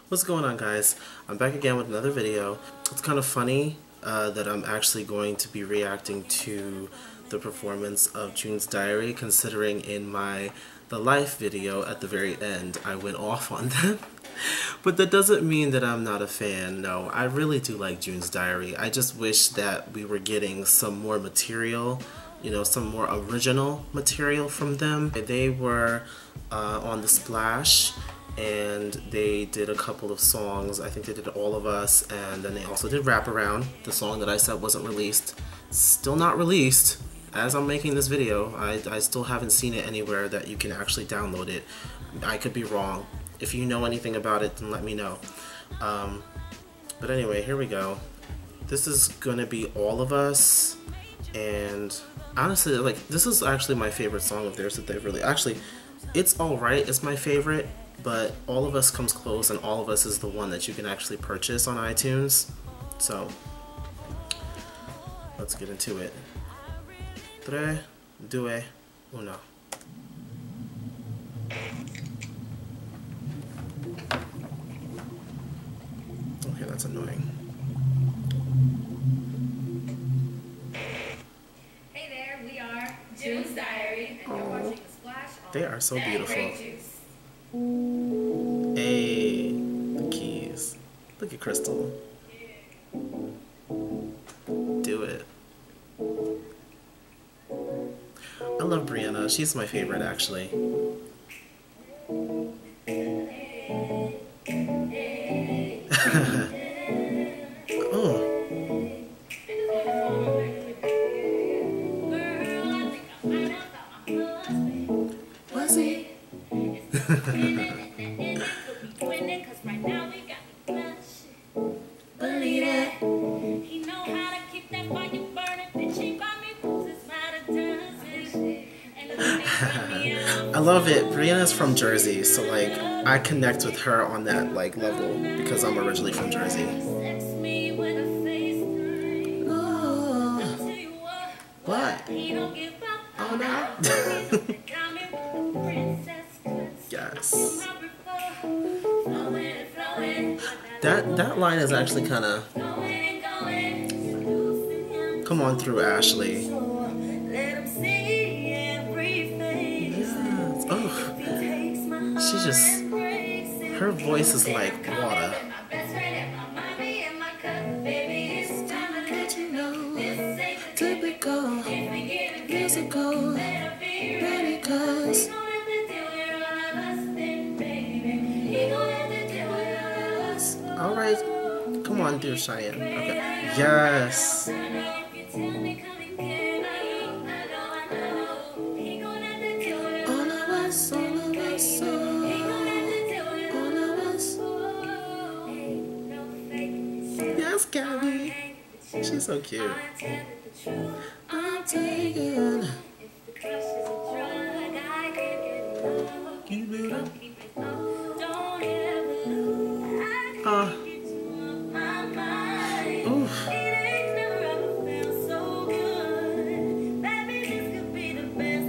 What's going on, guys? I'm back again with another video. It's kind of funny that I'm actually going to be reacting to the performance of June's Diary, considering in the Life video at the very end I went off on them. But that doesn't mean that I'm not a fan. No, I really do like June's Diary. I just wish that we were getting some more material, you know, some more original material from them. They were on the Splash, and they did a couple of songs. I think they did All of Us, and then they also did Wraparound, the song that I said wasn't released. Still not released. As I'm making this video, I still haven't seen it anywhere that you can actually download it. I could be wrong. If you know anything about it, then let me know. But anyway, here we go. This is gonna be All of Us, and honestly, like, this is actually my favorite song of theirs that they've really... Actually, It's Alright is my favorite, but All of Us comes close, and All of Us is the one that you can actually purchase on iTunes. So, let's get into it. 3, 2, 1. Okay, that's annoying. Hey there, we are June's Diary, and you're watching The Splash on They are so beautiful. Grape Juice. Hey, the keys. Look at Kristal. Do it. I love Brienna. She's my favorite, actually. Oh. Was he? Believe it. He know how to keep that fire burning. Bitch, he buy me roses by the dozen. I love it. Brienna's from Jersey, so like I connect with her on that like level because I'm originally from Jersey. What? Oh no. Yes. That line is actually kind of... Come on through, Ashley. Yes. Oh, she just... Her voice is like water. Typical, musical, ready cause... Alright, come on, dear Shyann. Okay. Yes. All of us, all of us, all of us. Yes, Gabby. She's so cute. I'm taken. Keep it up.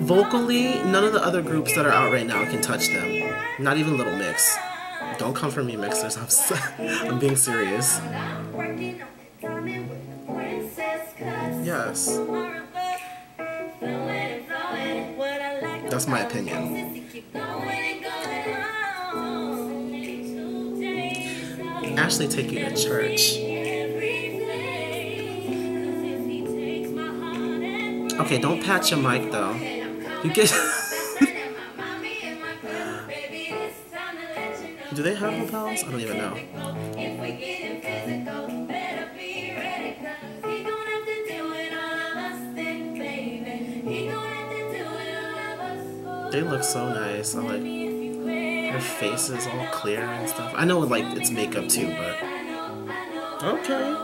Vocally, none of the other groups that are out right now can touch them. Not even Little Mix. Don't come for me, mixers. I'm being serious. Yes. That's my opinion. Ashley take you to church. Okay, don't pat your mic though. You get... Do they have lapels? I don't even know. They look so nice. I like her face is all clear and stuff. I know like it's makeup too, but okay.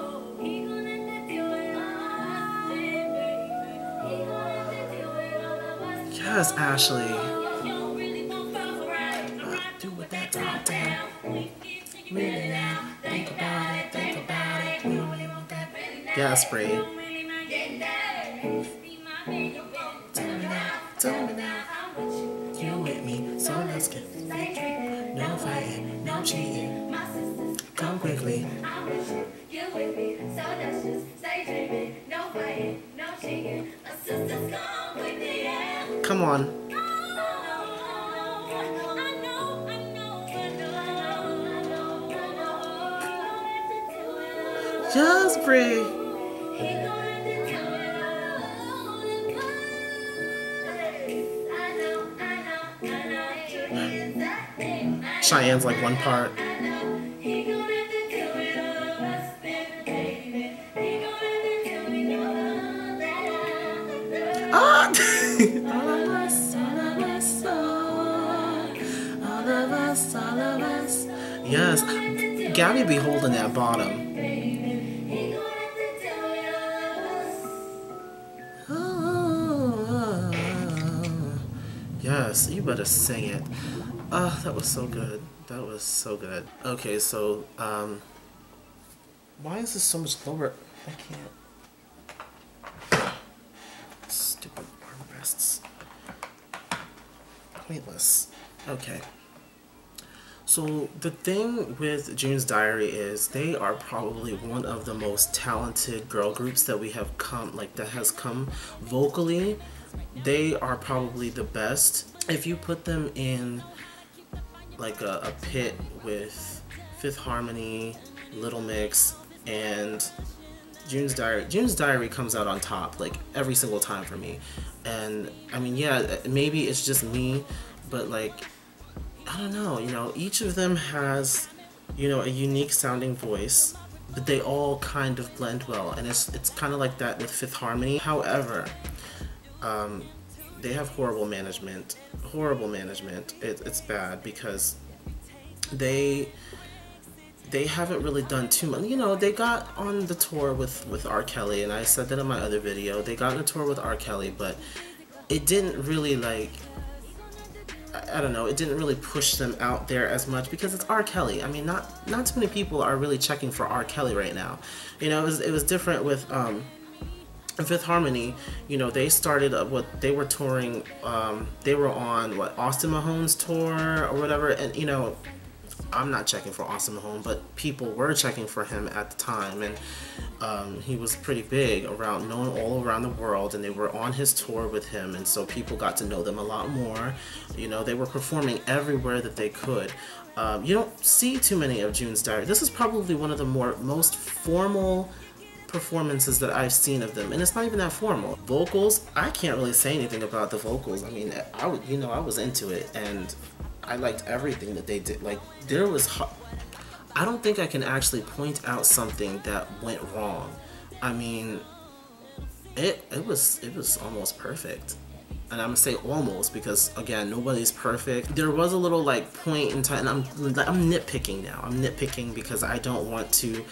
Yes, Ashley. Do with that top down. Really now. Think about it. Think about it. We don't really want that. Yes, Bree. Tell me now. You with me, so let's get no fighting, no cheating. that's just stay dreaming. No fighting, no cheating. My sister's gone with the air. Come on. Just breathe. Cheyenne's like one part. Ah! All of us, all of us, all of us, all of us. Yes, Gabby be holding that bottom. Yes, you better sing it. Oh, that was so good. That was so good. Okay, so, why is this so much lower? I can't. Stupid armrests. Pointless. Okay. So, the thing with June's Diary is they are probably one of the most talented girl groups that we have come, like, that has come vocally. They are probably the best. If you put them in like a pit with Fifth Harmony, Little Mix, and June's Diary comes out on top like every single time for me. And I mean, yeah, maybe it's just me, but like, I don't know, you know, each of them has, you know, a unique sounding voice, but they all kind of blend well, and it's kind of like that with Fifth Harmony. However, they have horrible management. It's bad because they haven't really done too much. You know, they got on the tour with R. Kelly, and I said that in my other video. They got on a tour with R. Kelly, but it didn't really, like, I don't know, it didn't really push them out there as much because it's R. Kelly. I mean, not too many people are really checking for R. Kelly right now. You know, it was different with Fifth Harmony. You know, they started what they were touring. They were on what, Austin Mahone's tour or whatever, and you know, I'm not checking for Austin Mahone, but people were checking for him at the time, and he was pretty big, known all around the world, and they were on his tour with him, and so people got to know them a lot more. You know, they were performing everywhere that they could. You don't see too many of June's Diary. This is probably one of the most formal performances that I've seen of them, and it's not even that formal. Vocals, I can't really say anything about the vocals. I mean, I was into it, and I liked everything that they did. Like, I don't think I can actually point out something that went wrong. I mean, it was almost perfect. And I'm gonna say almost because, again, nobody's perfect. There was a little like point in time, and I'm nitpicking now. I'm nitpicking because I don't want to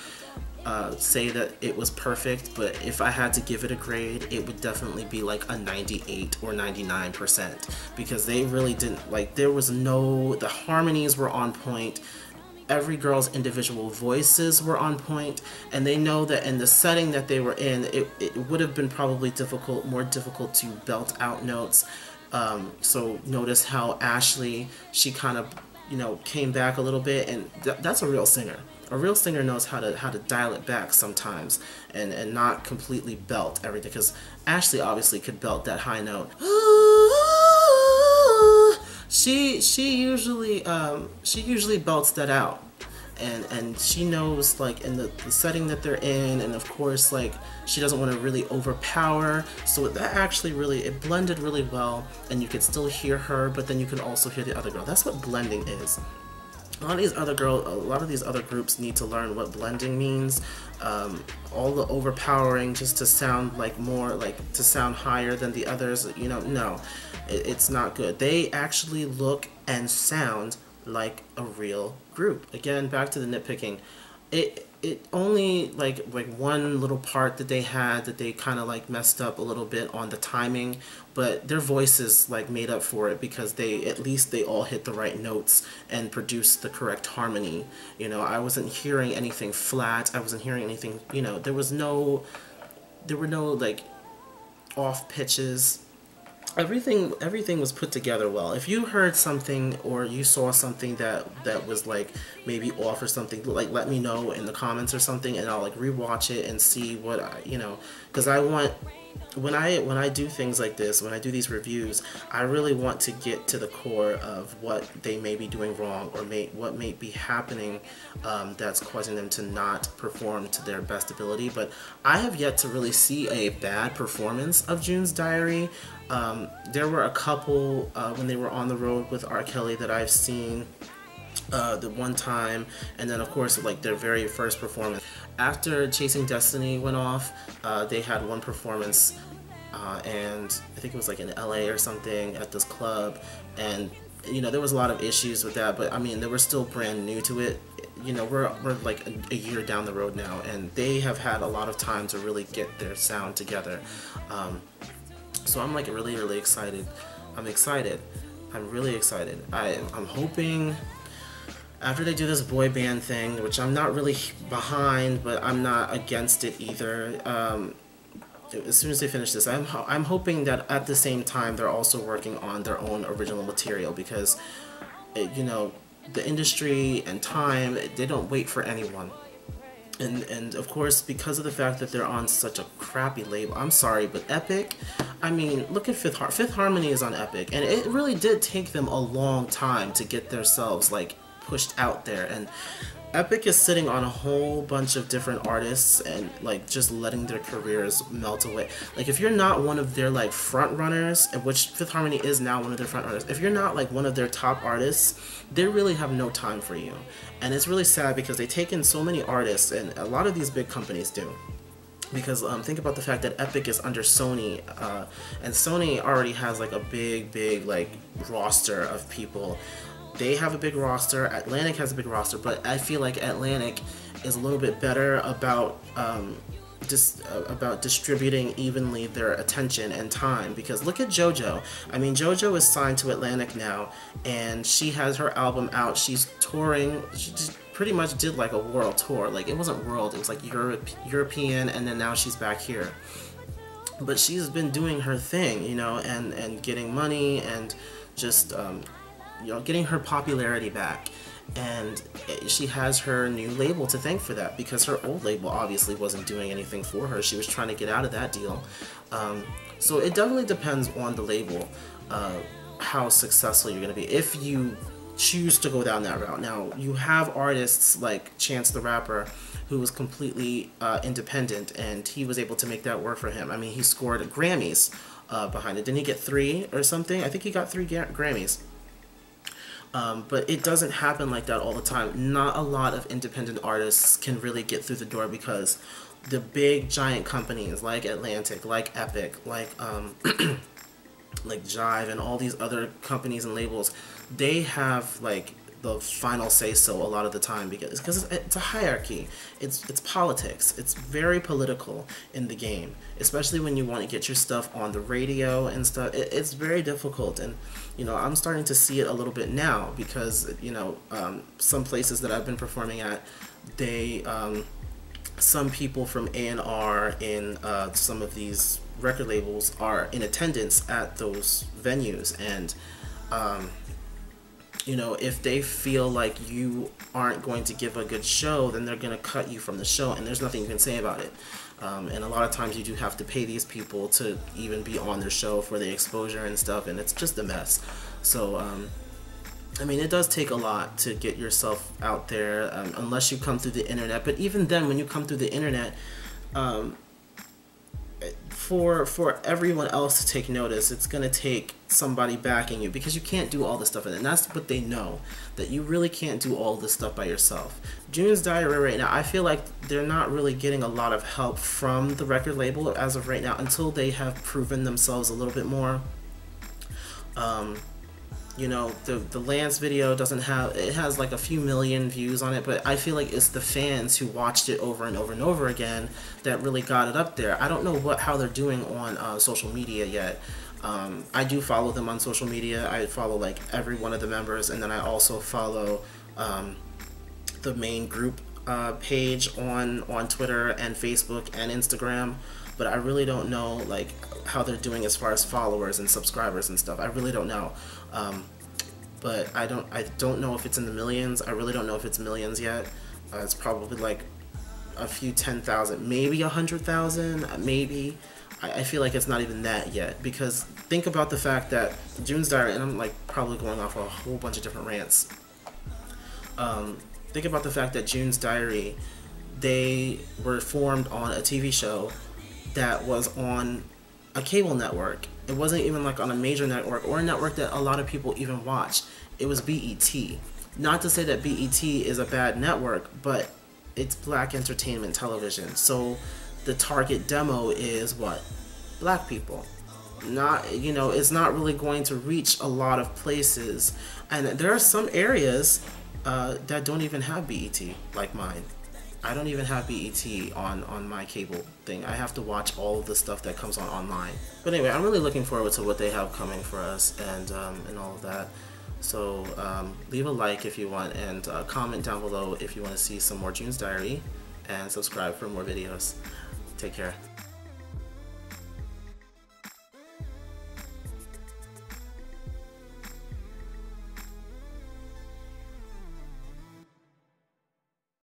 say that it was perfect, but if I had to give it a grade, it would definitely be like a 98 or 99% because they really didn't, like, the harmonies were on point, every girl's individual voices were on point, and they know that in the setting that they were in, it would have been probably more difficult to belt out notes. So notice how Ashley, she kind of, you know, came back a little bit, and that's a real singer. A real singer knows how to dial it back sometimes and not completely belt everything, because Ashley obviously could belt that high note. She usually belts that out, and she knows, like, in the setting that they're in, and of course, like, she doesn't want to really overpower, so that actually it blended really well, and you could still hear her, but then you can also hear the other girl. That's what blending is. A lot of these other groups need to learn what blending means. All the overpowering just to sound like more, like to sound higher than the others, you know, no, it's not good. They actually look and sound like a real group. Again, back to the nitpicking. It only like one little part that they had that they kind of like messed up a little bit on the timing, but their voices like made up for it because at least they all hit the right notes and produced the correct harmony. You know, I wasn't hearing anything flat. I wasn't hearing anything, you know, there were no like off pitches. everything was put together well. If you heard something or you saw something that was like maybe off or something, like let me know in the comments or something, and I'll like rewatch it and see what because I want, when I do things like this, when I do these reviews, I really want to get to the core of what they may be doing wrong, or what may be happening that's causing them to not perform to their best ability. But I have yet to really see a bad performance of June's Diary. There were a couple when they were on the road with R. Kelly that I've seen the one time, and then of course like their very first performance after Chasing Destiny went off. They had one performance and I think it was like in LA or something at this club, and there was a lot of issues with that, but I mean they were still brand new to it. We're like a year down the road now, and they have had a lot of time to really get their sound together. So I'm like really excited. I'm excited. I'm really excited. I'm hoping after they do this boy band thing, which I'm not really behind, but I'm not against it either. As soon as they finish this, I'm hoping that at the same time they're also working on their own original material, because the industry and time, they don't wait for anyone. And of course, because of the fact that they're on such a crappy label, I'm sorry, but Epic, I mean, look at Fifth Harmony is on Epic, and it really did take them a long time to get themselves like pushed out there. And Epic is sitting on a whole bunch of different artists and like just letting their careers melt away. Like if you're not one of their like front runners, which Fifth Harmony is now one of their front runners, if you're not like one of their top artists, they really have no time for you. And it's really sad because they take in so many artists, and a lot of these big companies do. Because think about the fact that Epic is under Sony, and Sony already has like a big like roster of people. They have a big roster. Atlantic has a big roster, but I feel like Atlantic is a little bit better about about distributing evenly their attention and time. Because look at JoJo. I mean, JoJo is signed to Atlantic now, and she has her album out. She's touring. She just pretty much did like a world tour. Like it wasn't world. It was like European, and then now she's back here. But she's been doing her thing, and getting money and just getting her popularity back. And she has her new label to thank for that, because her old label obviously wasn't doing anything for her. She was trying to get out of that deal. So it definitely depends on the label, how successful you're going to be if you choose to go down that route. Now, you have artists like Chance the Rapper, who was completely independent, and he was able to make that work for him. I mean, he scored Grammys behind it. Didn't he get 3 or something? I think he got 3 Grammys. But it doesn't happen like that all the time. Not a lot of independent artists can really get through the door, because the big giant companies like Atlantic, like Epic, like like Jive, and all these other companies and labels, they have like the final say so a lot of the time, because it's a hierarchy. It's politics. It's very political in the game, especially when you want to get your stuff on the radio and stuff. It's very difficult, and I'm starting to see it a little bit now, because some places that I've been performing at, they some people from A&R in some of these record labels are in attendance at those venues, and if they feel like you aren't going to give a good show, then they're going to cut you from the show, and there's nothing you can say about it. And a lot of times you do have to pay these people to even be on their show for the exposure and stuff, and it's just a mess. So, I mean, it does take a lot to get yourself out there, unless you come through the internet. But even then, when you come through the internet, for everyone else to take notice, it's going to take somebody backing you, because you can't do all this stuff. And that's what they know, that you really can't do all this stuff by yourself. June's Diary right now, I feel like they're not really getting a lot of help from the record label as of right now, until they have proven themselves a little bit more. The Lance video it has like a few million views on it, but I feel like it's the fans who watched it over and over and over again that really got it up there. I don't know how they're doing on social media yet. I do follow them on social media. I follow like every one of the members, and then I also follow the main group page on Twitter and Facebook and Instagram, but I really don't know like how they're doing as far as followers and subscribers and stuff. I really don't know. But I don't know if it's in the millions. I really don't know if it's millions yet. It's probably like a few 10,000, maybe 100,000, maybe. I feel like it's not even that yet, because think about the fact that June's Diary, and I'm like probably going off a whole bunch of different rants. Think about the fact that June's Diary, they were formed on a TV show that was on a cable network. It wasn't even like on a major network or a network that a lot of people even watched. It was BET. Not to say that BET is a bad network, but it's black entertainment television. So the target demo is what? Black people. Not, you know, it's not really going to reach a lot of places. And there are some areas that don't even have BET, like mine. I don't even have BET on my cable thing. I have to watch all of the stuff that comes on online. But anyway, I'm really looking forward to what they have coming for us and all of that. So leave a like if you want, and comment down below if you want to see some more June's Diary, and subscribe for more videos. Take care.